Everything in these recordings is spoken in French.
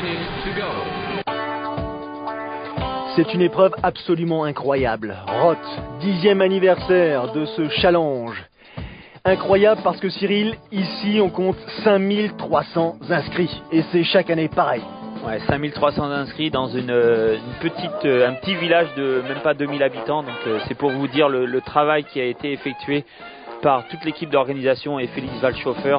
minutes to go. C'est une épreuve absolument incroyable. Roth, 10e anniversaire de ce challenge. Incroyable parce que Cyril, ici on compte 5300 inscrits. Et c'est chaque année pareil. Ouais, 5300 inscrits dans un petit village de même pas 2000 habitants. Donc c'est pour vous dire le travail qui a été effectué par toute l'équipe d'organisation et Félix Waldschoffer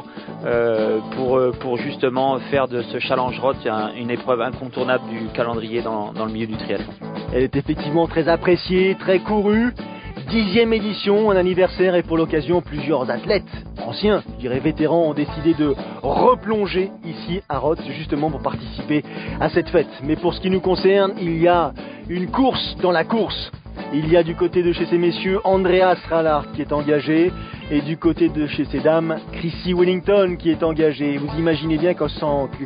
pour justement faire de ce challenge Roth une épreuve incontournable du calendrier dans le milieu du triathlon. Elle est effectivement très appréciée, très courue. 10e édition, un anniversaire, et pour l'occasion, plusieurs athlètes, anciens, je dirais vétérans, ont décidé de replonger ici à Roth, justement pour participer à cette fête. Mais pour ce qui nous concerne, il y a une course dans la course. Il y a du côté de chez ces messieurs Andreas Rallard qui est engagé, et du côté de chez ces dames Chrissy Wellington qui est engagée. Vous imaginez bien que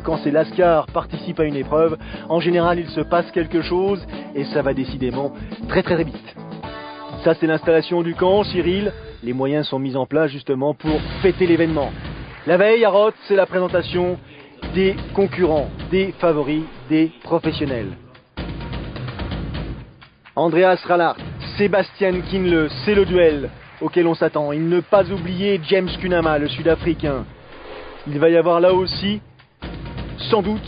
quand ces lascars participent à une épreuve, en général il se passe quelque chose et ça va décidément très très vite. Ça c'est l'installation du camp, Cyril. Les moyens sont mis en place justement pour fêter l'événement. La veille à Roth, c'est la présentation des concurrents, des favoris, des professionnels. Andreas Rallard, Sébastien Kienle, c'est le duel auquel on s'attend. Il ne pas oublier James Kunama, le Sud-Africain. Il va y avoir là aussi, sans doute,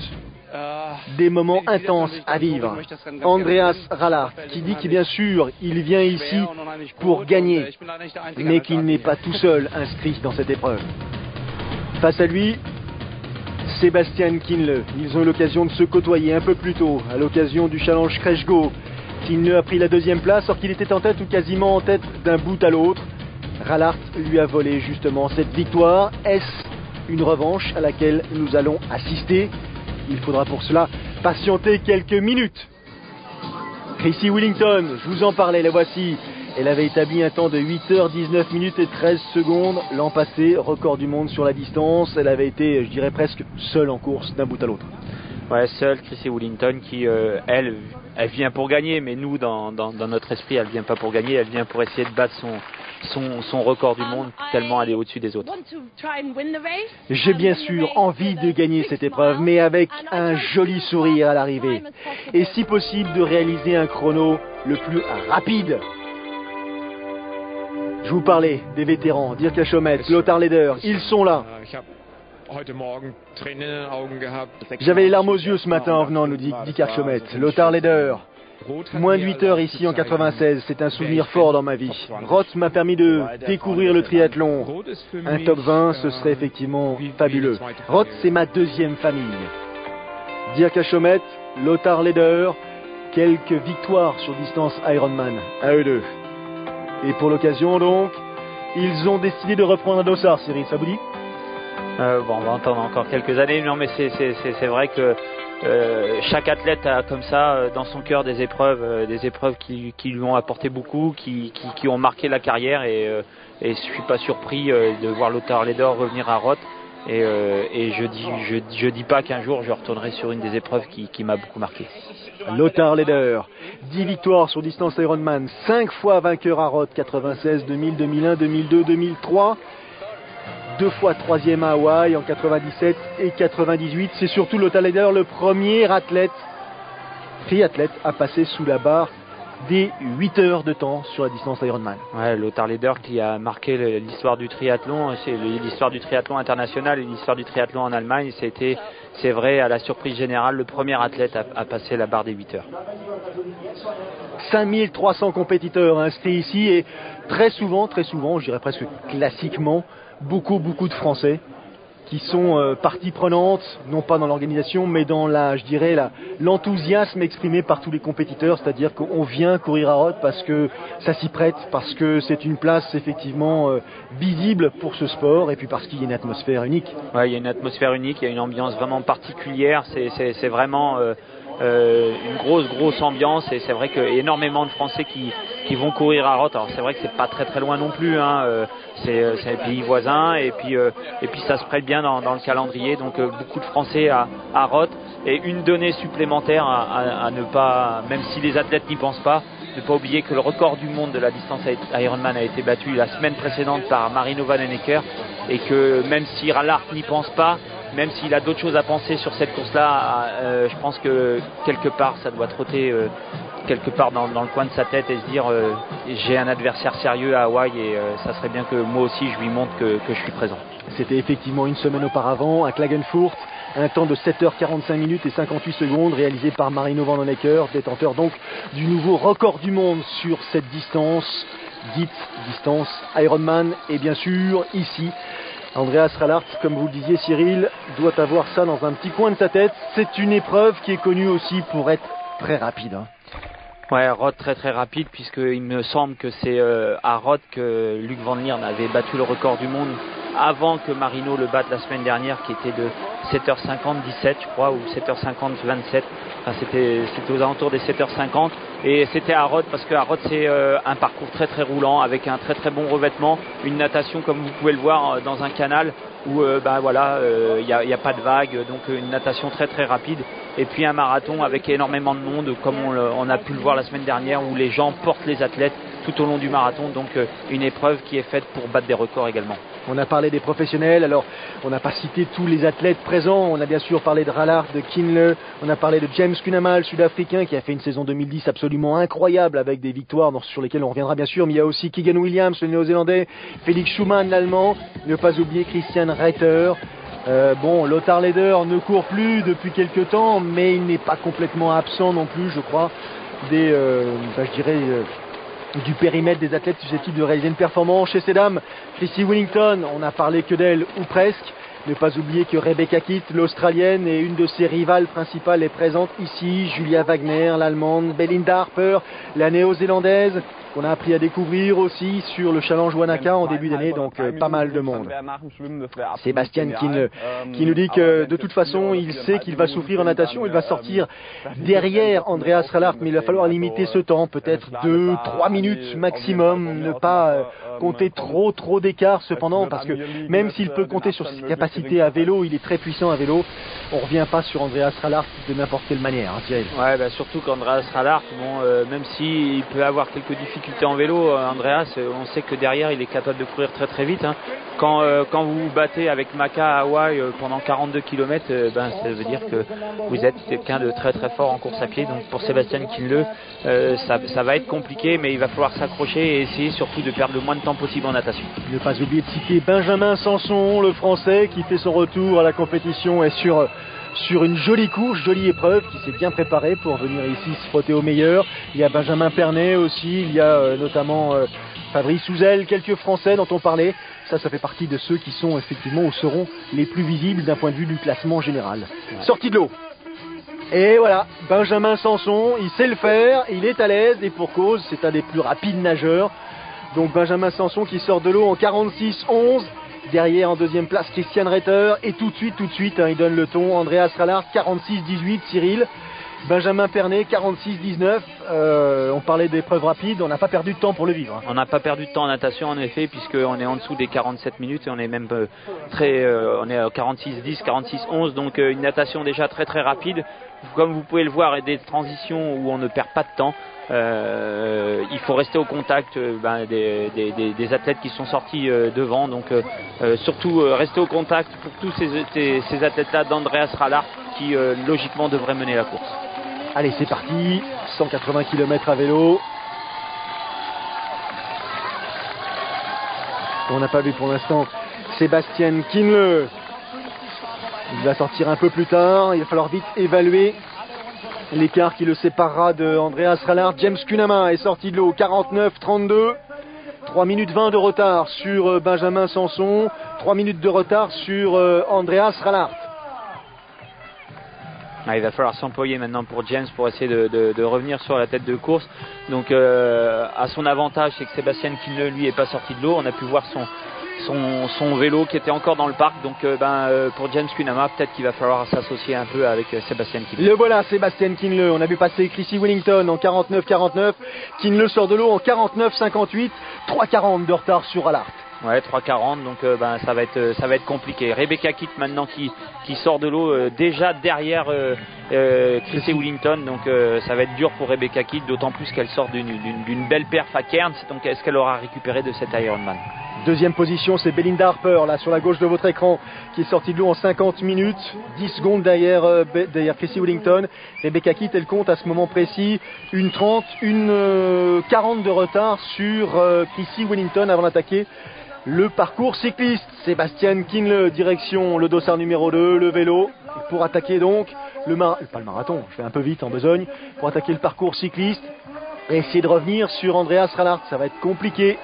des moments intenses à vivre. Andreas Rallard, qui dit que bien sûr, il vient ici pour gagner, mais qu'il n'est pas tout seul inscrit dans cette épreuve. Face à lui, Sébastien Kienle. Ils ont eu l'occasion de se côtoyer un peu plus tôt, à l'occasion du challenge Kresgo. Kienle a pris la 2e place, alors qu'il était en tête ou quasiment en tête d'un bout à l'autre. Rallard lui a volé justement cette victoire. Est-ce une revanche à laquelle nous allons assister? Il faudra pour cela patienter quelques minutes. Chrissy Wellington, je vous en parlais, la voici. Elle avait établi un temps de 8h19 minutes et 13 secondes l'an passé, record du monde sur la distance. Elle avait été, je dirais presque seule en course d'un bout à l'autre. Ouais, seule Chrissy Wellington qui, elle vient pour gagner, mais nous, dans notre esprit, elle vient pas pour gagner, elle vient pour essayer de battre son record du monde, tellement elle est au-dessus des autres. J'ai bien sûr envie de gagner cette épreuve, mais avec un joli sourire à l'arrivée. Et si possible, de réaliser un chrono le plus rapide. Je vous parlais des vétérans, Dirk Schomet, Lothar Leder, ils sont là. J'avais les larmes aux yeux ce matin en venant, nous dit Dirk Schomet. Lothar Leder, moins de 8 heures ici en 96, c'est un souvenir fort dans ma vie. Roth m'a permis de découvrir le triathlon. Un top 20, ce serait effectivement fabuleux. Roth, c'est ma 2e famille. Dirk Schomet, Lothar Leder, quelques victoires sur distance Ironman, à eux deux. Et pour l'occasion donc, ils ont décidé de reprendre un dossard, Cyril, ça vous dit? On va entendre encore quelques années, non mais c'est vrai que chaque athlète a comme ça dans son cœur des épreuves qui lui ont apporté beaucoup, qui ont marqué la carrière, et je suis pas surpris de voir Lothar Leder revenir à Roth, et je dis pas qu'un jour je retournerai sur une des épreuves qui m'a beaucoup marqué. Lothar Leder, 10 victoires sur distance Ironman, 5 fois vainqueur à Roth, 96, 2000, 2001, 2002, 2003. 2 fois 3e à Hawaï en 97 et 98. C'est surtout Lothar Leder, le premier triathlète à passer sous la barre des 8 heures de temps sur la distance Ironman. Ouais, Lothar Leder qui a marqué l'histoire du triathlon, c'est l'histoire du triathlon international et l'histoire du triathlon en Allemagne. C'est vrai, à la surprise générale, le premier athlète à passer la barre des 8 heures. 5300 compétiteurs inscrits ici, et très souvent, je dirais presque classiquement, beaucoup de Français qui sont partie prenante, non pas dans l'organisation, mais dans l'enthousiasme exprimé par tous les compétiteurs, c'est-à-dire qu'on vient courir à Roth parce que ça s'y prête, parce que c'est une place effectivement visible pour ce sport, et puis parce qu'il y a une atmosphère unique. Ouais, il y a une atmosphère unique, il y a une ambiance vraiment particulière, c'est vraiment une grosse ambiance, et c'est vrai qu'il y a énormément de Français qui vont courir à Roth. Alors c'est vrai que c'est pas très loin non plus, c'est un pays voisin, et puis ça se prête bien dans le calendrier, donc beaucoup de Français à Roth. Et une donnée supplémentaire à ne pas, même si les athlètes n'y pensent pas, ne pas oublier que le record du monde de la distance Ironman a été battu la semaine précédente par Marino Vanhoenacker, et que même si Rallard n'y pense pas, même s'il a d'autres choses à penser sur cette course-là, je pense que quelque part ça doit trotter quelque part dans le coin de sa tête et se dire j'ai un adversaire sérieux à Hawaï et ça serait bien que moi aussi je lui montre que je suis présent. C'était effectivement une semaine auparavant à Klagenfurt, un temps de 7h45 minutes et 58 secondes réalisé par Marino Vanhoenacker, détenteur donc du nouveau record du monde sur cette distance, dite distance Ironman. Et bien sûr ici, Andreas Rallart, comme vous le disiez Cyril, doit avoir ça dans un petit coin de sa tête. C'est une épreuve qui est connue aussi pour être très rapide, hein. Ouais, Roth très très rapide, puisqu'il me semble que c'est à Roth que Luc Van Lieren avait battu le record du monde avant que Marino le batte la semaine dernière, qui était de 7h50-17 je crois, ou 7h50-27. Enfin, c'était aux alentours des 7h50 et c'était à Roth parce qu'à Roth c'est un parcours très très roulant avec un très très bon revêtement, une natation comme vous pouvez le voir dans un canal où il n'y a pas de vagues, donc une natation très très rapide, et puis un marathon avec énormément de monde comme on a pu le voir la semaine dernière où les gens portent les athlètes tout au long du marathon, donc une épreuve qui est faite pour battre des records également. On a parlé des professionnels, alors on n'a pas cité tous les athlètes présents, on a bien sûr parlé de Rallart, de Kinle, on a parlé de James Kunamal, sud-africain, qui a fait une saison 2010 absolument incroyable avec des victoires sur lesquelles on reviendra bien sûr, mais il y a aussi Keegan Williams, le néo-zélandais, Félix Schumann, l'allemand, ne pas oublier Christian Reiter. Lothar Leder ne court plus depuis quelques temps, mais il n'est pas complètement absent non plus, je crois, du périmètre des athlètes susceptibles de réaliser une performance. Chez ces dames, Chrissy Wellington, on n'a parlé que d'elle ou presque. Ne pas oublier que Rebecca Kitt, l'Australienne, et une de ses rivales principales est présente ici. Julia Wagner, l'Allemande, Belinda Harper, la Néo-Zélandaise, qu'on a appris à découvrir aussi sur le Challenge Wanaka en début d'année, donc pas mal de monde. Sébastien qui nous dit que de toute façon il sait qu'il va souffrir en natation, il va sortir derrière Andreas Rallart, mais il va falloir limiter ce temps, peut-être 2-3 minutes maximum, ne pas compter trop d'écart cependant, parce que même s'il peut compter sur ses capacités à vélo, il est très puissant à vélo, on revient pas sur Andreas Rallart de n'importe quelle manière, hein, Thierry. Ouais, surtout qu'Andreas Rallart, même s'il peut avoir quelques difficultés en vélo, Andreas, on sait que derrière il est capable de courir très très vite, hein. Quand vous vous battez avec Maka à Hawaï pendant 42 km, ça veut dire que vous êtes quelqu'un de très très fort en course à pied. Donc pour Sébastien Kinle, ça va être compliqué, mais il va falloir s'accrocher et essayer surtout de perdre le moins de temps possible en natation. Ne pas oublier de citer Benjamin Sanson, le Français, qui fait son retour à la compétition et sur une jolie course, jolie épreuve, qui s'est bien préparée pour venir ici se frotter au meilleur. Il y a Benjamin Pernet aussi, il y a notamment Fabrice Ouzel, quelques Français dont on parlait. Ça fait partie de ceux qui sont effectivement ou seront les plus visibles d'un point de vue du classement général. Ouais. Sortie de l'eau. Et voilà, Benjamin Sanson, il sait le faire, il est à l'aise et pour cause, c'est un des plus rapides nageurs. Donc Benjamin Sanson qui sort de l'eau en 46-11. Derrière en deuxième place Christian Reiter et tout de suite il donne le ton. Andreas Rallart 46-18, Cyril. Benjamin Pernet 46-19. On parlait d'épreuves rapides, on n'a pas perdu de temps pour le vivre. On n'a pas perdu de temps en natation en effet, puisqu'on est en dessous des 47 minutes et on est même on est à 46-10, 46-11, donc une natation déjà très très rapide. Comme vous pouvez le voir, et des transitions où on ne perd pas de temps. Il faut rester au contact des athlètes qui sont sortis devant, donc surtout rester au contact pour tous ces athlètes-là d'Andreas Rallart qui logiquement devraient mener la course. Allez, c'est parti, 180 km à vélo. On n'a pas vu pour l'instant Sébastien Kinle. Il va sortir un peu plus tard, il va falloir vite évaluer l'écart qui le séparera de Andreas Rallart. James Kunamal est sorti de l'eau, 49-32. 3 minutes 20 de retard sur Benjamin Sanson. 3 minutes de retard sur Andreas Rallart. Il va falloir s'employer maintenant pour James pour essayer de revenir sur la tête de course. Donc à son avantage, c'est que Sébastien Kinle lui est pas sorti de l'eau. On a pu voir son vélo qui était encore dans le parc, donc pour James Kunamal peut-être qu'il va falloir s'associer un peu avec Sébastien Kinle. Le voilà, Sébastien Kinle, on a vu passer Chrissy Wellington en 49-49, Kinle sort de l'eau en 49-58, 3-40 de retard sur Rallart. Ouais, 3-40, donc ça va être compliqué. Rebecca Kitt maintenant qui sort de l'eau déjà derrière Chrissy Wellington, donc ça va être dur pour Rebecca Kitt, d'autant plus qu'elle sort d'une belle perf à Cairns. Donc est-ce qu'elle aura récupéré de cet Ironman? Deuxième position, c'est Belinda Harper, là sur la gauche de votre écran, qui est sortie de l'eau en 50 minutes, 10 secondes derrière Chrissy Wellington. Rebecca Kitt, elle compte à ce moment précis une 30, une 40 de retard sur Chrissy Wellington avant d'attaquer le parcours cycliste. Sébastien Kienle, direction le dossard numéro 2, le vélo, pour attaquer donc pas le marathon, je fais un peu vite en besogne, pour attaquer le parcours cycliste et essayer de revenir sur Andreas Rallard. Ça va être compliqué.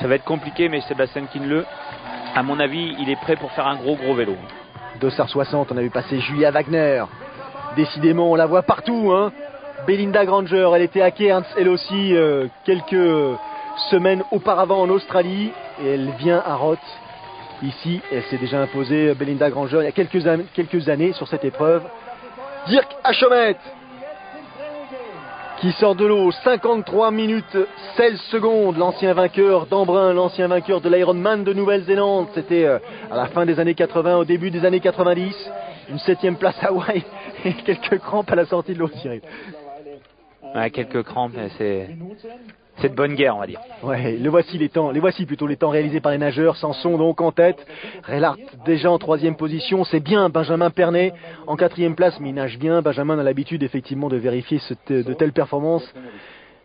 Ça va être compliqué, mais Sébastien Kienle, à mon avis, il est prêt pour faire un gros vélo. Dossard 60, on a vu passer Julia Wagner. Décidément, on la voit partout, hein. Belinda Granger, elle était à Cairns, elle aussi, quelques semaines auparavant en Australie, et elle vient à Roth. Ici, elle s'est déjà imposée, Belinda Granger, il y a quelques années sur cette épreuve. Dirk Achomet, qui sort de l'eau, 53 minutes 16 secondes, l'ancien vainqueur d'Embrun, l'ancien vainqueur de l'Ironman de Nouvelle-Zélande. C'était à la fin des années 80, au début des années 90. Une 7e place à Hawaï et quelques crampes à la sortie de l'eau, Cyril. Ouais, quelques crampes, c'est de bonne guerre, on va dire. Ouais, voici les temps réalisés par les nageurs. Sanson donc en tête, Rellart déjà en 3e position. C'est bien Benjamin Pernet en 4e place, mais il nage bien. Benjamin a l'habitude effectivement de vérifier de telles performances.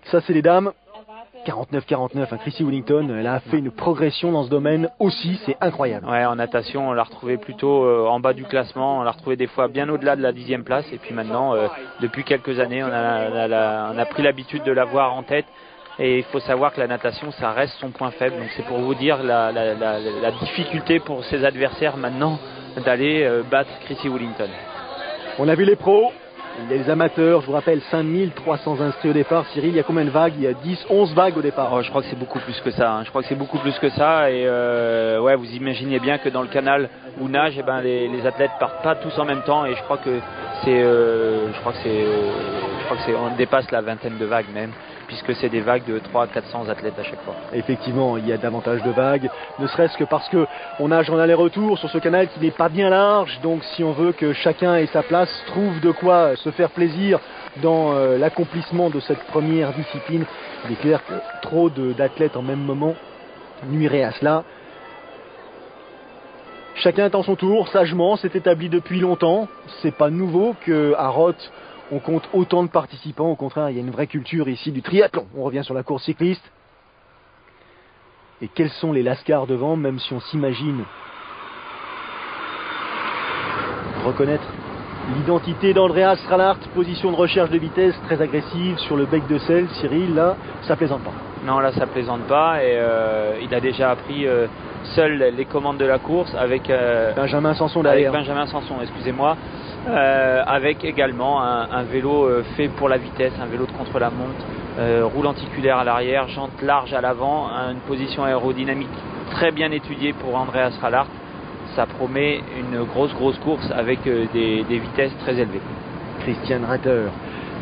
Ça, c'est les dames. 49-49, Chrissy Wellington, elle a fait une progression dans ce domaine aussi, c'est incroyable. Ouais, en natation, on l'a retrouvée plutôt en bas du classement, on l'a retrouvée des fois bien au-delà de la 10e place, et puis maintenant, depuis quelques années, on a pris l'habitude de la voir en tête. Et il faut savoir que la natation, ça reste son point faible. Donc c'est pour vous dire la difficulté pour ses adversaires maintenant d'aller battre Chrissy Wellington. On a vu les pros, il y a les amateurs. Je vous rappelle, 5300 inscrits au départ. Cyril, il y a combien de vagues? Il y a 10, 11 vagues au départ. Oh, je crois que c'est beaucoup plus que ça. Je crois que c'est beaucoup plus que ça. Et ouais, vous imaginez bien que dans le canal où nage, les athlètes partent pas tous en même temps. Et je crois que on dépasse la vingtaine de vagues même, puisque c'est des vagues de 300-400 athlètes à chaque fois. Effectivement, il y a davantage de vagues, ne serait-ce que parce qu'on nage en aller-retour sur ce canal qui n'est pas bien large, donc si on veut que chacun ait sa place, trouve de quoi se faire plaisir dans l'accomplissement de cette première discipline, il est clair que trop d'athlètes en même moment nuirait à cela. Chacun attend son tour, sagement, c'est établi depuis longtemps, c'est pas nouveau qu'à Roth, on compte autant de participants. Au contraire, il y a une vraie culture ici du triathlon. On revient sur la course cycliste. Et quels sont les lascars devant, même si on s'imagine reconnaître l'identité d'Andreas Rallart, position de recherche de vitesse très agressive sur le bec de selle. Cyril, là, ça plaisante pas. Non, là, ça plaisante pas. Et il a déjà appris seul les commandes de la course avec Benjamin Sanson derrière. Avec Benjamin Sanson, excusez-moi. Avec également un vélo fait pour la vitesse, un vélo de contre-la-montre, roue lenticulaire à l'arrière, jante large à l'avant, une position aérodynamique très bien étudiée pour Andreas Rallart. Ça promet une grosse course avec des vitesses très élevées. Christian Reiter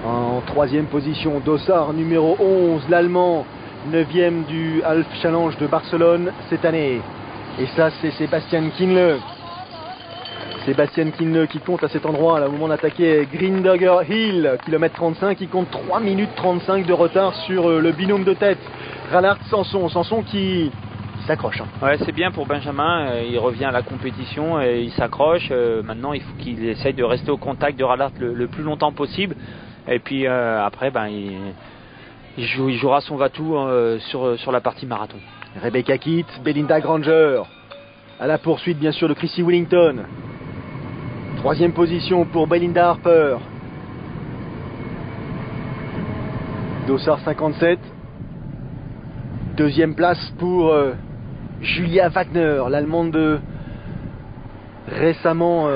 en 3e position, dossard numéro 11, l'Allemand, 9e du Half Challenge de Barcelone cette année. Et ça, c'est Sébastien Kienle. Sébastien Kienle qui compte à cet endroit, là, au moment d'attaquer Greenberger Hill, kilomètre 35, qui compte 3 minutes 35 de retard sur le binôme de tête. Rallart Sanson qui s'accroche. Ouais, c'est bien pour Benjamin, il revient à la compétition et il s'accroche. Maintenant, il faut qu'il essaye de rester au contact de Rallart le plus longtemps possible. Et puis après, il jouera son va-tout sur la partie marathon. Rebecca Kitt, Belinda Granger, à la poursuite bien sûr de Chrissy Wellington. 3e position pour Belinda Harper. Dossard 57. 2e place pour Julia Wagner, l'Allemande récemment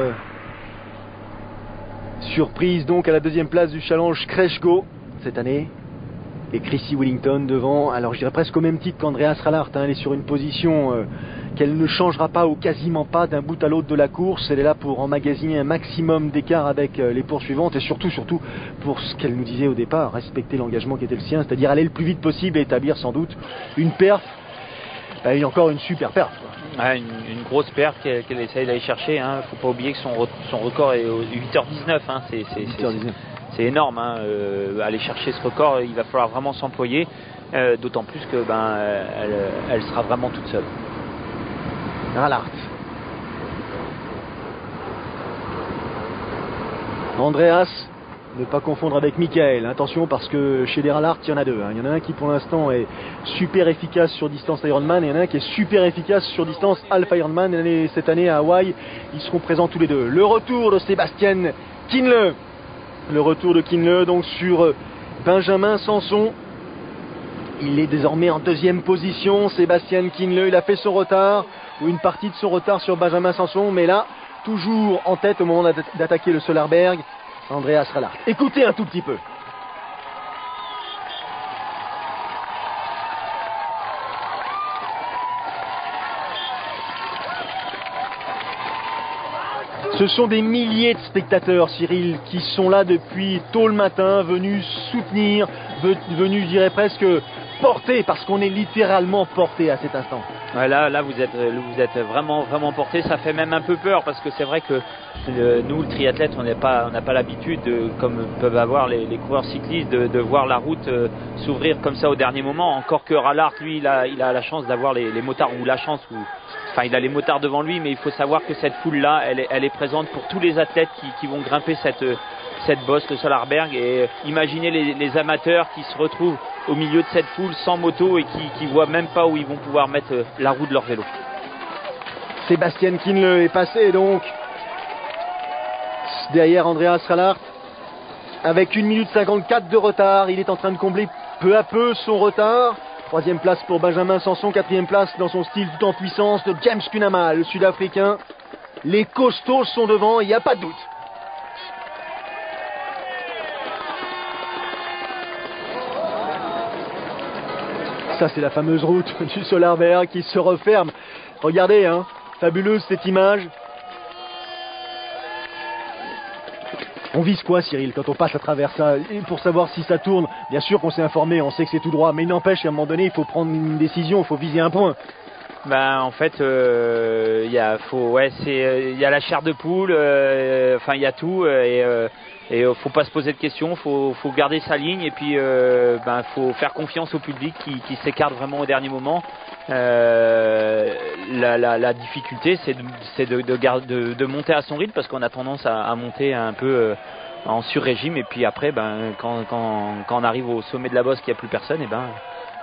surprise donc à la 2e place du challenge Kreshko cette année. Et Chrissy Wellington devant, alors je dirais presque au même titre qu'Andreas Rallart, elle est sur une position qu'elle ne changera pas ou quasiment pas d'un bout à l'autre de la course. Elle est là pour emmagasiner un maximum d'écart avec les poursuivantes et surtout pour ce qu'elle nous disait au départ, respecter l'engagement qui était le sien, c'est-à-dire aller le plus vite possible et établir sans doute une perf, et encore une super perf. Ouais, une grosse perf qu'elle essaye d'aller chercher. Faut pas oublier que son record est 8h19. C'est 8h19. C'est énorme, aller chercher ce record, il va falloir vraiment s'employer. d'autant plus que elle sera vraiment toute seule. Ralhart. Andreas, ne pas confondre avec Michael. Attention parce que chez les Ralhart, il y en a deux. Il y en a un qui pour l'instant est super efficace sur distance Ironman et il y en a un qui est super efficace sur distance Half Ironman. Et cette année à Hawaï, ils seront présents tous les deux. Le retour de Sébastien Kienle. Le retour de Kienle donc sur Benjamin Sanson. Il est désormais en deuxième position. Sébastien Kienle, il a fait son retard ou une partie de son retard sur Benjamin Sanson, mais là, toujours en tête au moment d'attaquer le Solarberg, Andreas Ralhart. Écoutez un tout petit peu. Ce sont des milliers de spectateurs, Cyril, qui sont là depuis tôt le matin, venus soutenir, venus, je dirais presque, porter, parce qu'on est littéralement porté à cet instant. Ouais, là vous êtes vraiment porté. Ça fait même un peu peur parce que c'est vrai que nous, le triathlète, on n'a pas l'habitude, comme peuvent avoir les coureurs cyclistes, de voir la route s'ouvrir comme ça au dernier moment. Encore que Ralhart, lui, il a la chance d'avoir les motards, ou la chance, enfin il a les motards devant lui, mais il faut savoir que cette foule-là, elle est présente pour tous les athlètes qui vont grimper cette bosse, le Solarberg. Et imaginez les amateurs qui se retrouvent au milieu de cette foule sans moto et qui voient même pas où ils vont pouvoir mettre la roue de leur vélo. Sébastien Kienle est passé donc derrière Andreas Ralhart avec 1 minute 54 de retard. Il est en train de combler peu à peu son retard. 3e place pour Benjamin Sanson, 4e place dans son style tout en puissance de James Kunaama, le Sud-Africain. Les costauds sont devant, il n'y a pas de doute. Ça, c'est la fameuse route du Solarberg qui se referme. Regardez, fabuleuse cette image. On vise quoi, Cyril, quand on passe à travers ça? Et pour savoir si ça tourne, bien sûr qu'on s'est informé, on sait que c'est tout droit, mais il n'empêche qu'à un moment donné, il faut prendre une décision, il faut viser un point. En fait, il y a la chair de poule, il y a tout, et faut pas se poser de questions, faut garder sa ligne, et puis faut faire confiance au public qui s'écarte vraiment au dernier moment. La difficulté, c'est de monter à son rythme, parce qu'on a tendance à monter un peu en sur-régime, et puis après, quand on arrive au sommet de la bosse, qu'il n'y a plus personne,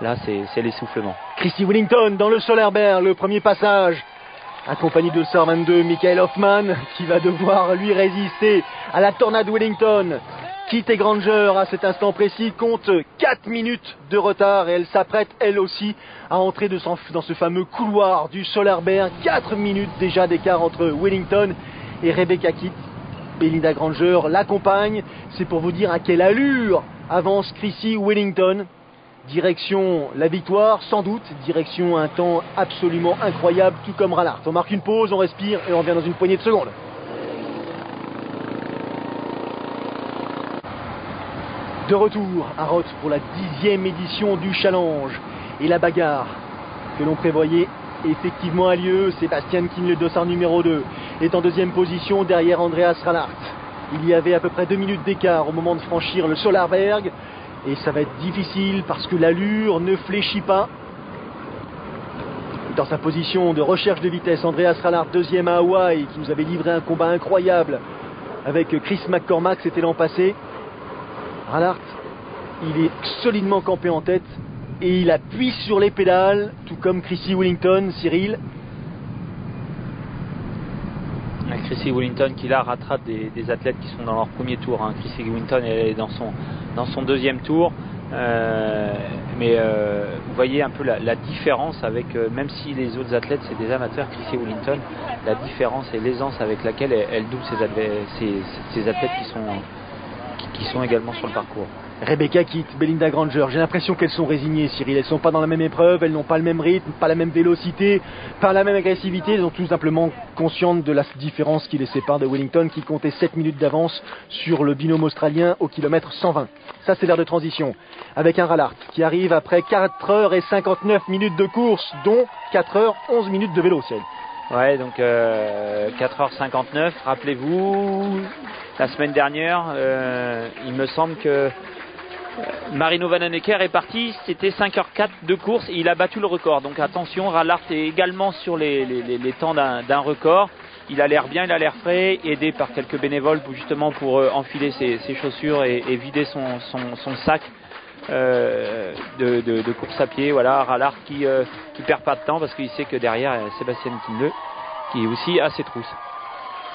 là, c'est l'essoufflement. Chrissy Wellington dans le Solarberg, le premier passage, accompagné de le SAR 22, Michael Hoffman, qui va devoir lui résister à la Tornade Wellington. Kitty Granger, à cet instant précis, compte 4 minutes de retard et elle s'apprête, elle aussi, à entrer dans ce fameux couloir du Solarberg. 4 minutes déjà d'écart entre Wellington et Rebecca Kitt. Belinda Granger l'accompagne. C'est pour vous dire à quelle allure avance Chrissy Wellington. Direction la victoire, sans doute. Direction un temps absolument incroyable, tout comme Ralhart. On marque une pause, on respire et on revient dans une poignée de secondes. De retour à Roth pour la 10e édition du Challenge. Et la bagarre que l'on prévoyait effectivement a lieu. Sébastien Kienle, le dossard numéro 2, est en 2e position derrière Andreas Ralhart. Il y avait à peu près 2 minutes d'écart au moment de franchir le Solarberg. Et ça va être difficile parce que l'allure ne fléchit pas. Dans sa position de recherche de vitesse, Andreas Ralhart, 2e à Hawaï, qui nous avait livré un combat incroyable avec Chris McCormack, c'était l'an passé. Ralhart, il est solidement campé en tête et il appuie sur les pédales, tout comme Chrissy Wellington, Cyril. Chrissy Wellington qui là rattrape des athlètes qui sont dans leur premier tour. Chrissy Wellington est dans son 2e tour. Mais vous voyez un peu la différence avec, même si les autres athlètes c'est des amateurs, Chrissy Wellington, la différence et l'aisance avec laquelle elle double ces athlètes qui sont également sur le parcours. Rebecca Kitt, Belinda Granger, j'ai l'impression qu'elles sont résignées, Cyril. Elles ne sont pas dans la même épreuve, elles n'ont pas le même rythme, pas la même vélocité, pas la même agressivité. Elles sont tout simplement conscientes de la différence qui les sépare de Wellington, qui comptait 7 minutes d'avance sur le binôme australien au kilomètre 120. Ça, c'est l'heure de transition. Avec un Ralhart qui arrive après 4h59 minutes de course, dont 4h11 minutes de vélo, Cyril. Ouais, donc 4h59, rappelez-vous, la semaine dernière, il me semble que Marino Vanhoenacker est parti, c'était 5h04 de course, et il a battu le record. Donc attention, Rallart est également sur les temps d'un record. Il a l'air bien, il a l'air frais, aidé par quelques bénévoles pour enfiler ses chaussures et vider son sac de course à pied. Voilà, Rallart qui perd pas de temps parce qu'il sait que derrière Sébastien Kienle qui est aussi à ses trousses.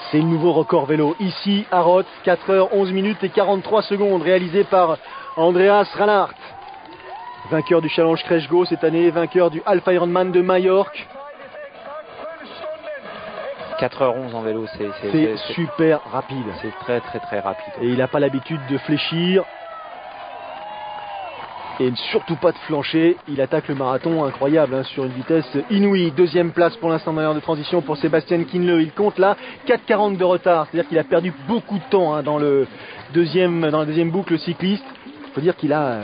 C'est le nouveau record vélo ici à Roth, 4h11 minutes et 43 secondes, réalisé par Andreas Rallart. Vainqueur du Challenge Kresgo cette année, vainqueur du Half Ironman de Majorque. 4h11 en vélo, c'est super rapide. C'est très très très rapide. Et il n'a pas l'habitude de fléchir. Et surtout pas de flancher. Il attaque le marathon, incroyable, hein, sur une vitesse inouïe. Deuxième place pour l'instant dans l'heure de transition pour Sébastien Kienle. Il compte là 4,40 de retard. C'est-à-dire qu'il a perdu beaucoup de temps, hein, dans la deuxième boucle cycliste. Il faut dire qu'il a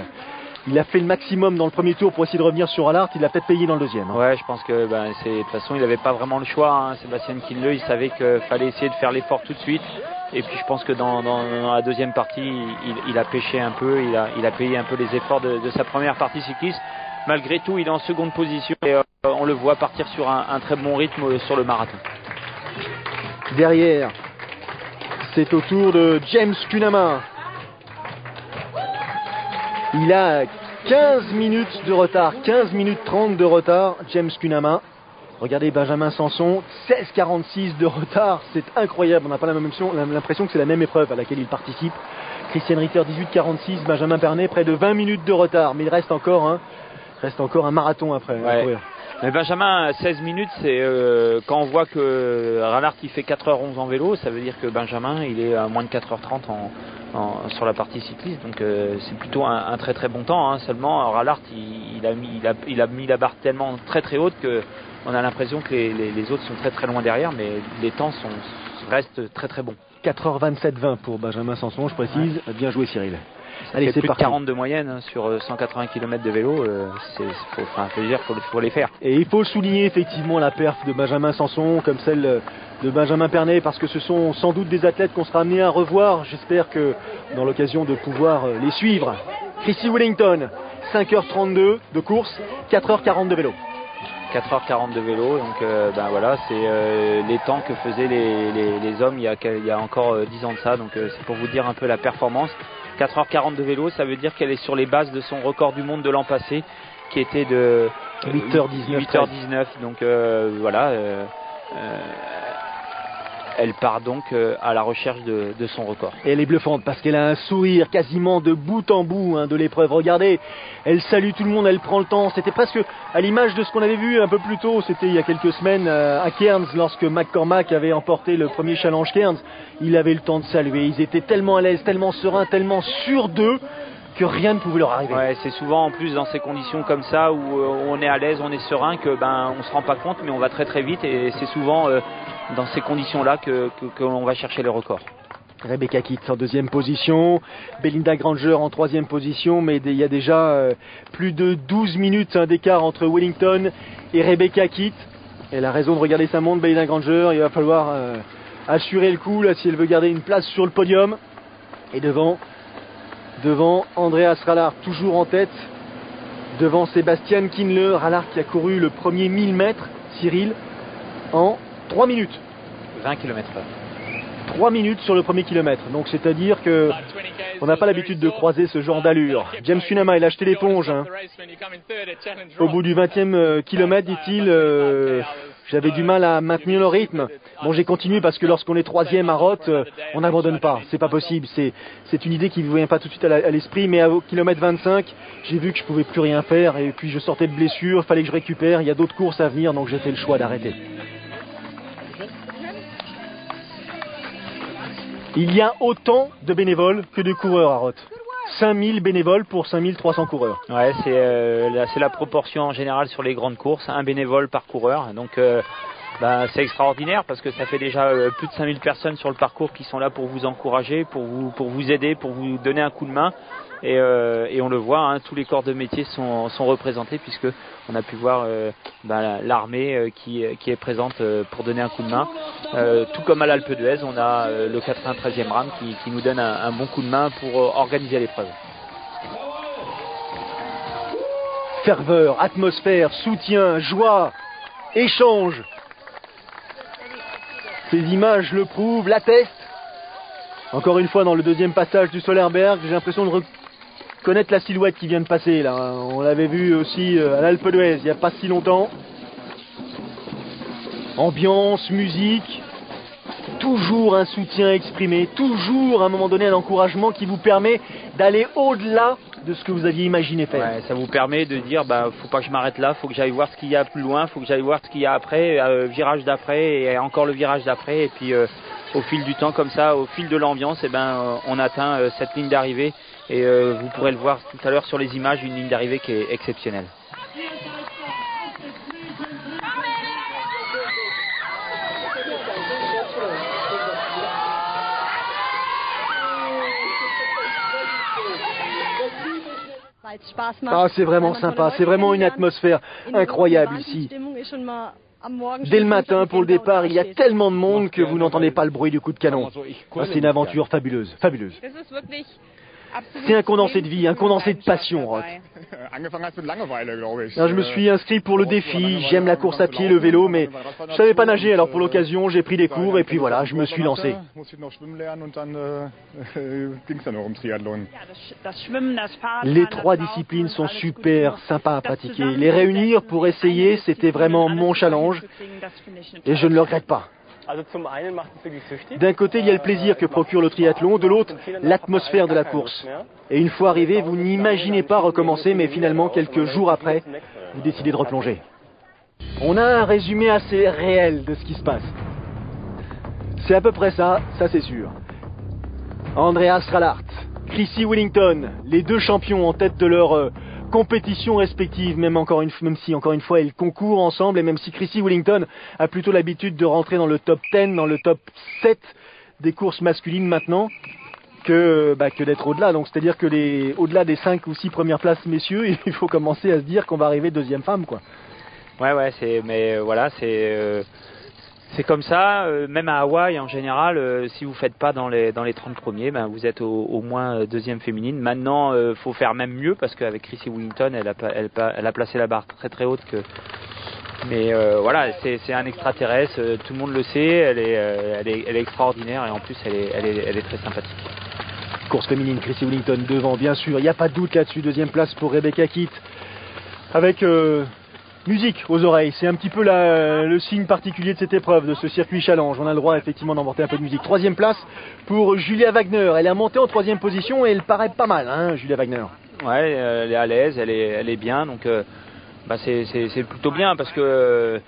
fait le maximum dans le premier tour pour essayer de revenir sur Rallart. Il a peut-être payé dans le deuxième. Hein. Ouais, je pense que de toute façon il n'avait pas vraiment le choix, hein, Sébastien Kienle. Il savait qu'il fallait essayer de faire l'effort tout de suite. Et puis je pense que dans la deuxième partie, il a pêché un peu, il a payé un peu les efforts de sa première partie cycliste. Malgré tout, il est en seconde position et on le voit partir sur un très bon rythme sur le marathon. Derrière, c'est au tour de James Kunaama. Il a 15 minutes de retard, 15 minutes 30 de retard, James Kunaama. Regardez Benjamin Sanson, 16,46 de retard, c'est incroyable, on n'a pas l'impression que c'est la même épreuve à laquelle il participe. Christian Ritter, 18,46, Benjamin Pernet, près de 20 minutes de retard, mais il reste encore un marathon après. Ouais. Mais Benjamin, 16 minutes, c'est quand on voit que Rallart il fait 4h11 en vélo, ça veut dire que Benjamin il est à moins de 4h30 sur la partie cycliste, donc c'est plutôt un très très bon temps, hein. Seulement Rallart il a mis la barre tellement très très haute que on a l'impression que les autres sont très très loin derrière, mais les temps restent très très bons. 4h27-20 pour Benjamin Sanson, je précise. Ouais. Bien joué Cyril. Allez, c'est plus de 40 de moyenne, hein, sur 180 km de vélo, faut les faire. Et il faut souligner effectivement la perf de Benjamin Sanson comme celle de Benjamin Pernet, parce que ce sont sans doute des athlètes qu'on sera amenés à revoir. J'espère que dans l'occasion de pouvoir les suivre. Chrissy Wellington, 5h32 de course, 4h40 de vélo. 4h40 de vélo, donc voilà, c'est les temps que faisaient les hommes il y a encore 10 ans de ça, donc c'est pour vous dire un peu la performance. 4h40 de vélo, ça veut dire qu'elle est sur les bases de son record du monde de l'an passé, qui était de 8h19, donc voilà, elle part donc à la recherche de son record. Et elle est bluffante parce qu'elle a un sourire quasiment de bout en bout, hein, de l'épreuve. Regardez, elle salue tout le monde, elle prend le temps. C'était presque à l'image de ce qu'on avait vu un peu plus tôt. C'était il y a quelques semaines à Cairns, lorsque McCormack avait emporté le premier challenge Cairns. Il avait le temps de saluer. Ils étaient tellement à l'aise, tellement sereins, tellement sûrs d'eux que rien ne pouvait leur arriver. Ouais, c'est souvent en plus dans ces conditions comme ça où on est à l'aise, on est serein, que on se rend pas compte, mais on va très très vite, et c'est souvent dans ces conditions-là que l'on va chercher les records. Rebecca Kitt en deuxième position, Belinda Granger en troisième position, mais il y a déjà plus de 12 minutes d'écart entre Wellington et Rebecca Kitt. Elle a raison de regarder sa montre, Belinda Granger. Il va falloir assurer le coup là, si elle veut garder une place sur le podium. Et devant Andreas Rallart, toujours en tête, devant Sébastien Kienle. Rallart qui a couru le premier 1000 mètres, Cyril, en 3 minutes. 20 km/h. 3 minutes sur le premier kilomètre. Donc c'est-à-dire que on n'a pas l'habitude de croiser ce genre d'allure. James Kunaama, il a acheté l'éponge. Hein. Au bout du 20e kilomètre, dit-il, j'avais du mal à maintenir le rythme. Bon, j'ai continué parce que lorsqu'on est troisième à Roth, on n'abandonne pas. C'est pas possible. C'est une idée qui ne vient pas tout de suite à l'esprit. Mais au kilomètre 25, j'ai vu que je pouvais plus rien faire. Et puis je sortais de blessure, il fallait que je récupère. Il y a d'autres courses à venir, donc j'ai fait le choix d'arrêter. Il y a autant de bénévoles que de coureurs à Roth. 5000 bénévoles pour 5300 coureurs. Ouais, c'est la proportion en général sur les grandes courses, un bénévole par coureur. Donc c'est extraordinaire parce que ça fait déjà plus de 5000 personnes sur le parcours qui sont là pour vous encourager, pour vous aider, pour vous donner un coup de main. Et on le voit, hein, tous les corps de métier sont représentés, puisque on a pu voir l'armée qui est présente pour donner un coup de main. Tout comme à l'Alpe d'Huez, on a le 93e RAM qui nous donne un bon coup de main pour organiser l'épreuve. Ferveur, atmosphère, soutien, joie, échange. Ces images le prouvent, l'attestent. Encore une fois, dans le deuxième passage du Solerberg, j'ai l'impression de reconnaître la silhouette qui vient de passer là. On l'avait vu aussi à l'Alpe d'Huez il n'y a pas si longtemps. Ambiance, musique, toujours un soutien exprimé, toujours à un moment donné un encouragement qui vous permet d'aller au-delà de ce que vous aviez imaginé faire. Ouais, ça vous permet de dire faut pas que je m'arrête là, faut que j'aille voir ce qu'il y a plus loin, faut que j'aille voir ce qu'il y a après, virage d'après et encore le virage d'après, et puis au fil du temps comme ça, au fil de l'ambiance, on atteint cette ligne d'arrivée, et vous pourrez le voir tout à l'heure sur les images, une ligne d'arrivée qui est exceptionnelle. Ah, c'est vraiment sympa, c'est vraiment une atmosphère incroyable ici. Dès le matin, pour le départ, il y a tellement de monde que vous n'entendez pas le bruit du coup de canon. Ah, c'est une aventure fabuleuse, fabuleuse. C'est un condensé de vie, un condensé de passion, Roth. Je me suis inscrit pour le défi, j'aime la course à pied, le vélo, mais je savais pas nager, alors pour l'occasion, j'ai pris des cours et puis voilà, je me suis lancé. Les trois disciplines sont super sympas à pratiquer. Les réunir pour essayer, c'était vraiment mon challenge et je ne le regrette pas. D'un côté, il y a le plaisir que procure le triathlon, de l'autre, l'atmosphère de la course. Et une fois arrivé, vous n'imaginez pas recommencer, mais finalement, quelques jours après, vous décidez de replonger. On a un résumé assez réel de ce qui se passe. C'est à peu près ça c'est sûr. Andreas Rallart, Chrissy Wellington, les deux champions en tête de leur compétition respective, même si encore une fois ils concourent ensemble, et même si Chrissy Wellington a plutôt l'habitude de rentrer dans le top 10, dans le top 7 des courses masculines maintenant, que d'être au-delà. Donc c'est-à-dire que au-delà des 5 ou 6 premières places messieurs, il faut commencer à se dire qu'on va arriver deuxième femme, quoi. Ouais, c'est comme ça, même à Hawaï en général, si vous faites pas dans les 30 premiers, vous êtes au moins deuxième féminine. Maintenant, faut faire même mieux, parce qu'avec Chrissy Wellington, elle a placé la barre très très haute. Mais voilà, c'est un extraterrestre, tout le monde le sait, elle est extraordinaire, et en plus elle est très sympathique. Course féminine, Chrissy Wellington devant, bien sûr, il n'y a pas de doute là-dessus. Deuxième place pour Rebecca Kitt, avec musique aux oreilles. C'est un petit peu le signe particulier de cette épreuve, de ce circuit challenge. On a le droit effectivement d'emporter un peu de musique. Troisième place pour Julia Wagner. Elle est montée en troisième position et elle paraît pas mal, hein, Julia Wagner. Ouais, elle est à l'aise, elle est bien, donc c'est plutôt bien, parce que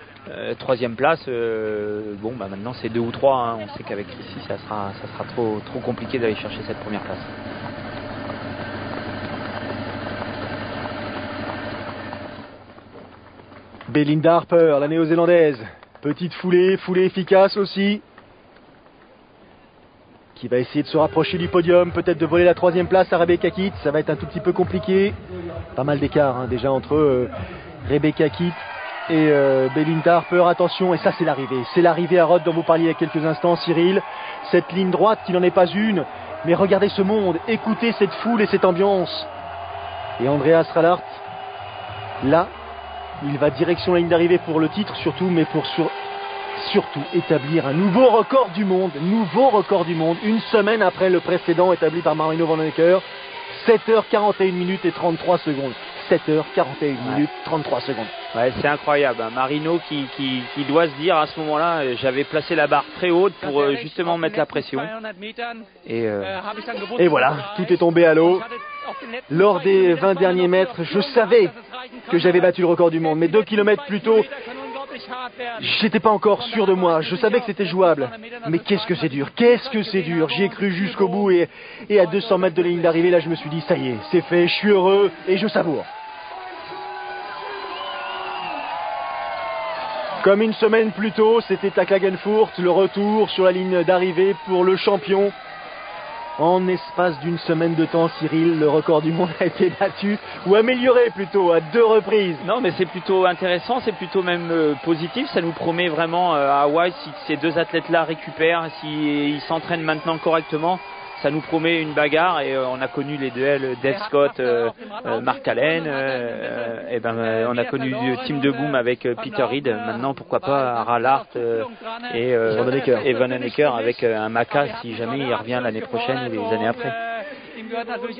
troisième place, maintenant c'est 2 ou 3, hein. On sait qu'avec Chrissy ça sera trop compliqué d'aller chercher cette première place. Belinda Harper, la néo-zélandaise. Petite foulée efficace aussi. Qui va essayer de se rapprocher du podium, peut-être de voler la troisième place à Rebecca Kitt. Ça va être un tout petit peu compliqué. Pas mal d'écart déjà entre Rebecca Kitt et Belinda Harper. Attention, et ça c'est l'arrivée. C'est l'arrivée à Roth dont vous parliez il y a quelques instants, Cyril. Cette ligne droite qui n'en est pas une. Mais regardez ce monde, écoutez cette foule et cette ambiance. Et Andreas Rallart, là, il va direction la ligne d'arrivée pour le titre, surtout, mais pour surtout établir un nouveau record du monde, une semaine après le précédent établi par Marino Vanhoenacker, 7h41 minutes et 33 secondes. 7h41 minutes 33 secondes. Ouais, c'est incroyable, hein. Marino qui doit se dire à ce moment-là, j'avais placé la barre très haute pour justement mettre la pression. Et voilà, tout est tombé à l'eau. Lors des 20 derniers mètres, je savais que j'avais battu le record du monde, mais 2 kilomètres plus tôt, j'étais pas encore sûr de moi. Je savais que c'était jouable, mais qu'est-ce que c'est dur, J'y ai cru jusqu'au bout, et à 200 mètres de la ligne d'arrivée, là je me suis dit, ça y est, c'est fait, je suis heureux et je savoure. Comme une semaine plus tôt, c'était à Klagenfurt, le retour sur la ligne d'arrivée pour le champion. En espace d'une semaine de temps, Cyril, le record du monde a été battu, ou amélioré plutôt, à 2 reprises. Non, mais c'est plutôt intéressant, c'est plutôt même positif. Ça nous promet vraiment à Hawaï, si ces deux athlètes-là récupèrent, s'ils s'entraînent maintenant correctement, ça nous promet une bagarre et on a connu les duels Dave Scott, Mark Allen, on a connu Team de Boom avec Peter Reed. Maintenant, pourquoi pas Rallart et Vanhoenacker avec un Maka si jamais il revient l'année prochaine ou les années après.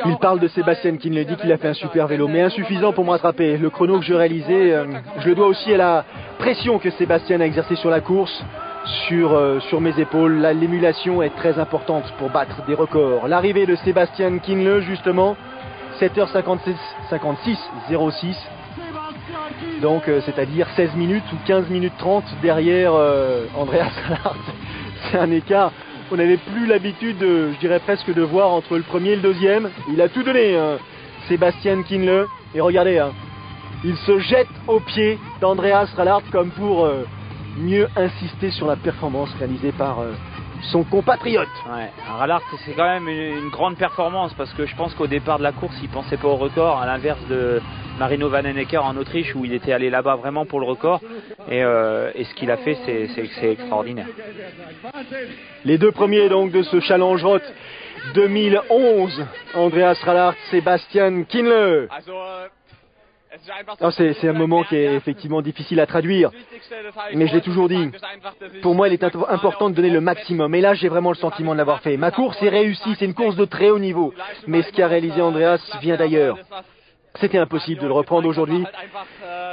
Il parle de Sébastien Kienle, dit qu'il a fait un super vélo, mais insuffisant pour me rattraper. Le chrono que je réalisais, je le dois aussi à la pression que Sébastien a exercée sur la course, sur mes épaules. L'émulation est très importante pour battre des records. L'arrivée de Sébastien Kienle, justement, 7h56, 06. Donc, c'est-à-dire 16 minutes ou 15 minutes 30 derrière Andreas Rallart. C'est un écart. On n'avait plus l'habitude, je dirais presque, de voir entre le premier et le deuxième. Il a tout donné, Sébastien Kienle. Et regardez, il se jette aux pieds d'Andreas Rallart comme pour mieux insister sur la performance réalisée par son compatriote. Ouais, Rallart, c'est quand même une grande performance parce que je pense qu'au départ de la course, il pensait pas au record, à l'inverse de Marino Vanhoenacker en Autriche où il était allé là-bas vraiment pour le record. Et ce qu'il a fait, c'est extraordinaire. Les deux premiers donc de ce Challenge Roth 2011, Andreas Rallart, Sébastien Kienle. C'est un moment qui est effectivement difficile à traduire, mais je l'ai toujours dit, pour moi il est important de donner le maximum, et là j'ai vraiment le sentiment de l'avoir fait. Ma course est réussie, c'est une course de très haut niveau, mais ce qu'a réalisé Andreas vient d'ailleurs. C'était impossible de le reprendre aujourd'hui.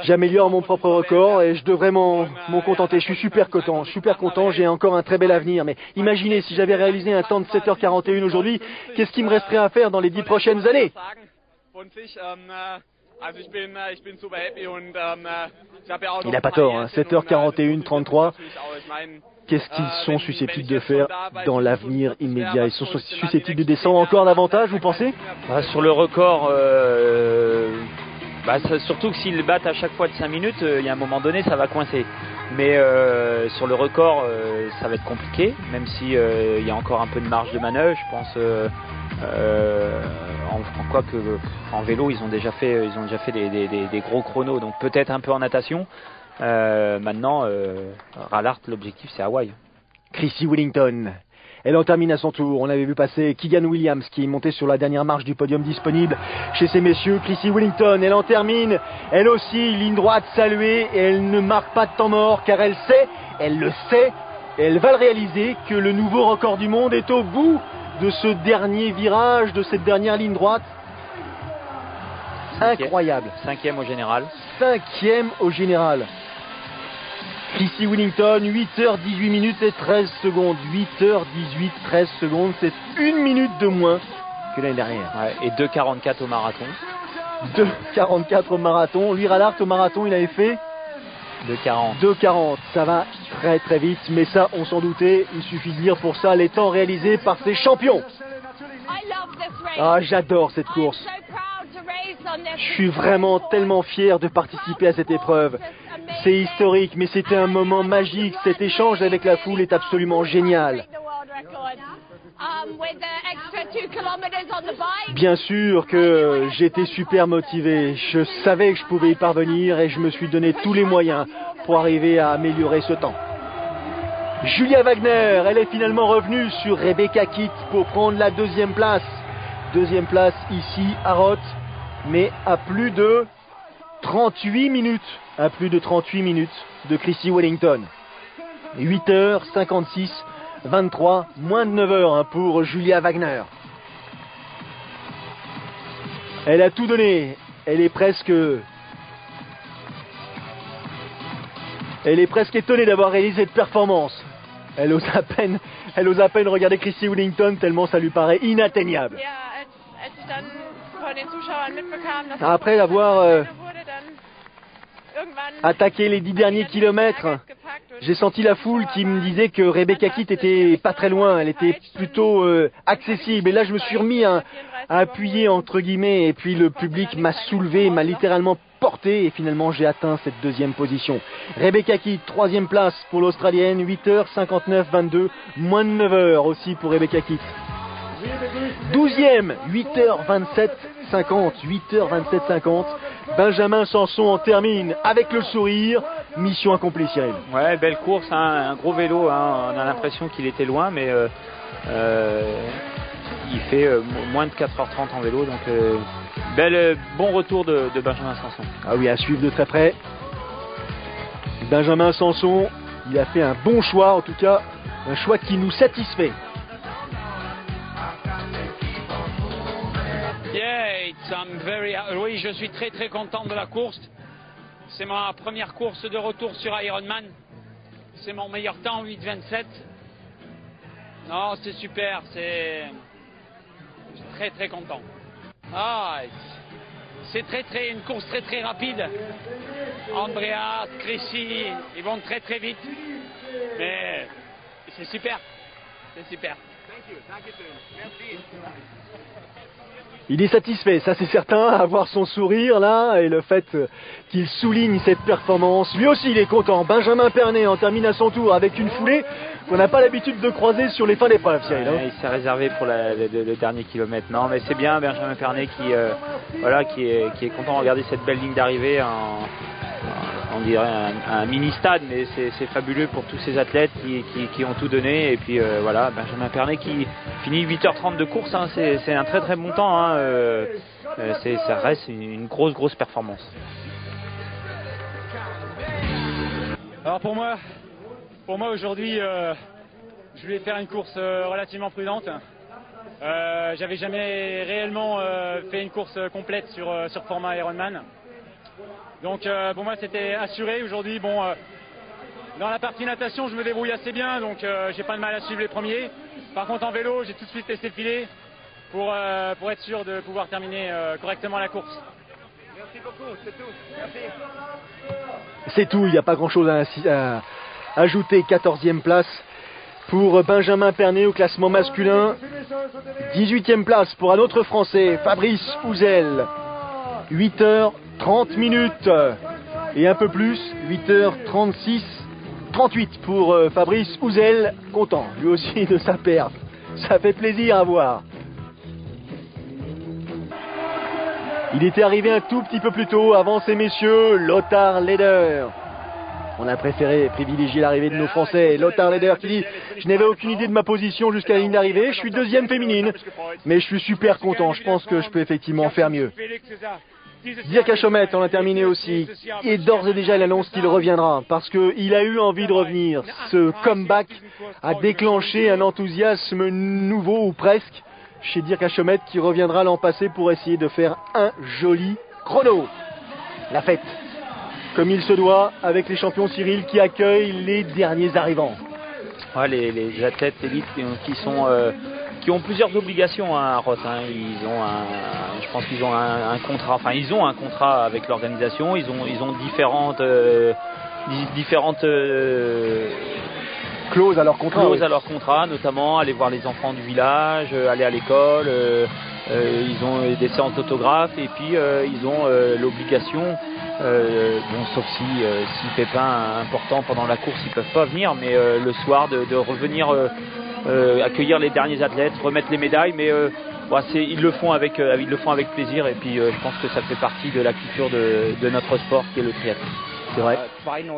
J'améliore mon propre record et je devrais m'en contenter. Je suis super content, j'ai encore un très bel avenir, mais imaginez si j'avais réalisé un temps de 7h41 aujourd'hui, qu'est-ce qui me resterait à faire dans les 10 prochaines années? Il n'a pas tort, 7h41, 33. Qu'est-ce qu'ils sont susceptibles de faire dans l'avenir immédiat? Ils sont susceptibles de descendre encore davantage, vous pensez? Sur le record, surtout que s'ils battent à chaque fois de 5 minutes, il y a un moment donné, ça va coincer. Mais sur le record, ça va être compliqué, même si il y a encore un peu de marge de manœuvre. Je pense en vélo, ils ont déjà fait des gros chronos, donc peut-être un peu en natation. Maintenant, Rallart, l'objectif c'est Hawaï. Chrissy Wellington, elle en termine à son tour. On avait vu passer Keegan Williams qui est monté sur la dernière marche du podium disponible chez ces messieurs. Chrissy Wellington, elle en termine, elle aussi, ligne droite saluée, et elle ne marque pas de temps mort car elle le sait, et elle va le réaliser que le nouveau record du monde est au bout de ce dernier virage, de cette dernière ligne droite. Incroyable. 5e au général. 5e au général. Chrissy Wellington, 8h18 minutes et 13 secondes. 8h18, 13 secondes, c'est 1 minute de moins que l'année dernière. Ouais, et 2h44 au marathon. 2h44 au marathon. Lui, Rallart, au marathon, il avait fait 2h40. 2h40, ça va très très vite, mais ça, on s'en doutait. Il suffit de lire pour ça les temps réalisés par ces champions. Ah, j'adore cette course. Je suis vraiment tellement fier de participer à cette épreuve. C'est historique, mais c'était un moment magique. Cet échange avec la foule est absolument génial. Bien sûr que j'étais super motivé. Je savais que je pouvais y parvenir et je me suis donné tous les moyens pour arriver à améliorer ce temps. Julia Wagner, elle est finalement revenue sur Rebecca Kitt pour prendre la 2e place. 2e place ici à Roth, mais à plus de 38 minutes. À plus de 38 minutes de Chrissy Wellington. 8h56, 23, moins de 9h pour Julia Wagner. Elle a tout donné. Elle est presque étonnée d'avoir réalisé cette performance. Elle ose à peine regarder Chrissy Wellington tellement ça lui paraît inatteignable. Après avoir attaqué les 10 derniers kilomètres, j'ai senti la foule qui me disait que Rebecca Kitt était pas très loin, elle était plutôt accessible. Et là, je me suis remis à appuyer entre guillemets, et puis le public m'a soulevé, m'a littéralement porté, et finalement j'ai atteint cette 2e position. Rebecca Kitt, 3e place pour l'Australienne, 8h59, 22, moins de 9h aussi pour Rebecca Kitt. 12e, 8h27, 50, 8h27, 50. Benjamin Sanson en termine avec le sourire. mission accomplie, Cyril. Ouais, belle course, hein, un gros vélo, hein, on a l'impression qu'il était loin, mais il fait moins de 4h30 en vélo, donc bon retour de Benjamin Sanson. Ah oui, à suivre de très près. Benjamin Sanson, il a fait un bon choix, en tout cas un choix qui nous satisfait. Oui, je suis très très content de la course. C'est ma première course de retour sur Ironman. C'est mon meilleur temps, 8,27. Non, c'est super, je suis très très content. C'est une course très très rapide. Andreas, Chrissy, ils vont très très vite. Mais c'est super, c'est super. Il est satisfait, ça c'est certain, à voir son sourire là et le fait qu'il souligne cette performance. Lui aussi il est content. Benjamin Pernet en termine à son tour avec une foulée qu'on n'a pas l'habitude de croiser sur les fins d'épreuve, Cyril. Il s'est réservé pour le dernier kilomètre. Non mais c'est bien Benjamin Pernet qui est content de regarder cette belle ligne d'arrivée. On dirait un mini-stade, mais c'est fabuleux pour tous ces athlètes qui ont tout donné. Et puis voilà, Benjamin Pernet qui finit 8h30 de course, hein, c'est un très très bon temps. Hein, ça reste une grosse performance. Alors pour moi aujourd'hui, je voulais faire une course relativement prudente. J'avais jamais réellement fait une course complète sur format Ironman. Donc pour moi c'était assuré aujourd'hui. Bon, dans la partie natation je me débrouille assez bien, donc j'ai pas de mal à suivre les premiers. Par contre en vélo j'ai tout de suite testé le filet pour être sûr de pouvoir terminer correctement la course. Merci beaucoup, c'est tout. Merci. C'est tout, il n'y a pas grand chose à ajouter. 14e place pour Benjamin Pernet au classement masculin. 18e place pour un autre Français, Fabrice Ouzel. 8h30 minutes et un peu plus, 8h36, 38 pour Fabrice Ouzel, content lui aussi de sa perf, ça fait plaisir à voir. Il était arrivé un tout petit peu plus tôt, avant ces messieurs, Lothar Leder. On a préféré privilégier l'arrivée de nos Français. Lothar Leder qui dit « Je n'avais aucune idée de ma position jusqu'à la ligne d'arrivée, je suis deuxième féminine, mais je suis super content, je pense que je peux effectivement faire mieux. » Dirk Achomet en a terminé aussi, et d'ores et déjà il annonce qu'il reviendra, parce qu'il a eu envie de revenir. Ce comeback a déclenché un enthousiasme nouveau, ou presque, chez Dirk Achomet qui reviendra l'an passé pour essayer de faire un joli chrono. La fête, comme il se doit, avec les champions Cyril qui accueillent les derniers arrivants. Ouais, les athlètes élites qui ont plusieurs obligations à Roth. Hein. Je pense qu'ils ont un contrat. Enfin, ils ont un contrat avec l'organisation. Ils ont différentes clauses à leur contrat. Clauses à leur contrat, notamment aller voir les enfants du village, aller à l'école. Ils ont des séances d'autographes et puis ils ont l'obligation. Sauf si pépin important pendant la course, ils peuvent pas venir, mais le soir de revenir accueillir les derniers athlètes, remettre les médailles, mais ils le font avec plaisir et puis je pense que ça fait partie de la culture de notre sport qui est le triathlon. C'est vrai.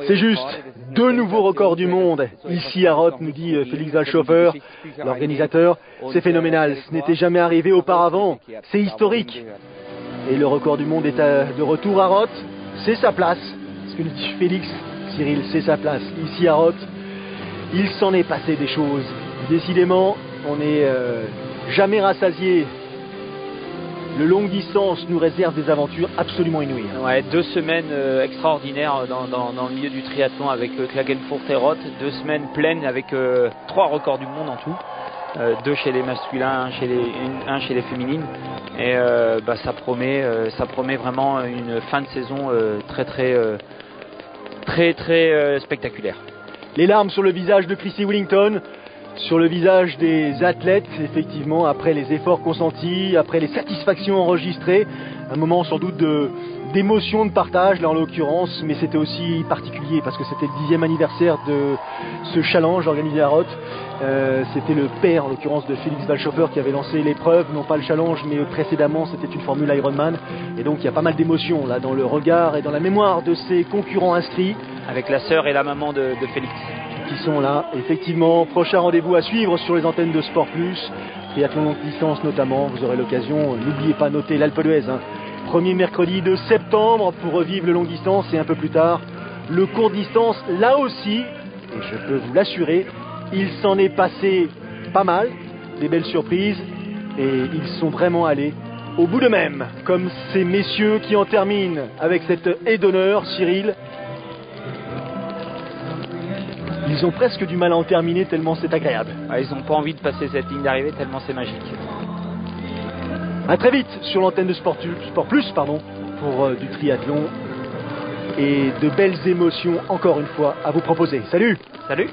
C'est juste, 2 nouveaux records du monde ici à Roth, nous dit Félix Walshofer, l'organisateur. C'est phénoménal, ce n'était jamais arrivé auparavant, c'est historique. Et le record du monde est de retour à Roth, c'est sa place. Ce que nous dit Félix, Cyril, c'est sa place. Ici à Roth, il s'en est passé des choses. Décidément, on n'est jamais rassasié. Le longue distance nous réserve des aventures absolument inouïes. Ouais, 2 semaines extraordinaires dans le milieu du triathlon avec Klagenfurt et Roth. 2 semaines pleines avec 3 records du monde en tout. 2 chez les masculins, un chez les féminines. Et ça promet vraiment une fin de saison très spectaculaire. Les larmes sur le visage de Chrissy Wellington, sur le visage des athlètes, effectivement, après les efforts consentis, après les satisfactions enregistrées, un moment sans doute d'émotion, de partage là en l'occurrence, mais c'était aussi particulier parce que c'était le 10e anniversaire de ce challenge organisé à Roth. C'était le père en l'occurrence de Félix Walshofer qui avait lancé l'épreuve, non pas le challenge mais précédemment c'était une formule Ironman, et donc il y a pas mal d'émotions là dans le regard et dans la mémoire de ses concurrents inscrits. avec la sœur et la maman de Félix. Qui sont là, effectivement. Prochain rendez-vous à suivre sur les antennes de Sport Plus, triathlon longue distance notamment. Vous aurez l'occasion, n'oubliez pas noter l'Alpe d'Huez, premier mercredi de septembre pour revivre le longue distance, et un peu plus tard le court distance. Là aussi, et je peux vous l'assurer, il s'en est passé pas mal, des belles surprises, et ils sont vraiment allés au bout d'eux-mêmes, comme ces messieurs qui en terminent avec cette haie d'honneur. Cyril, ils ont presque du mal à en terminer tellement c'est agréable. Ils n'ont pas envie de passer cette ligne d'arrivée tellement c'est magique. A très vite sur l'antenne de Sport Plus pour du triathlon et de belles émotions encore une fois à vous proposer. Salut. Salut.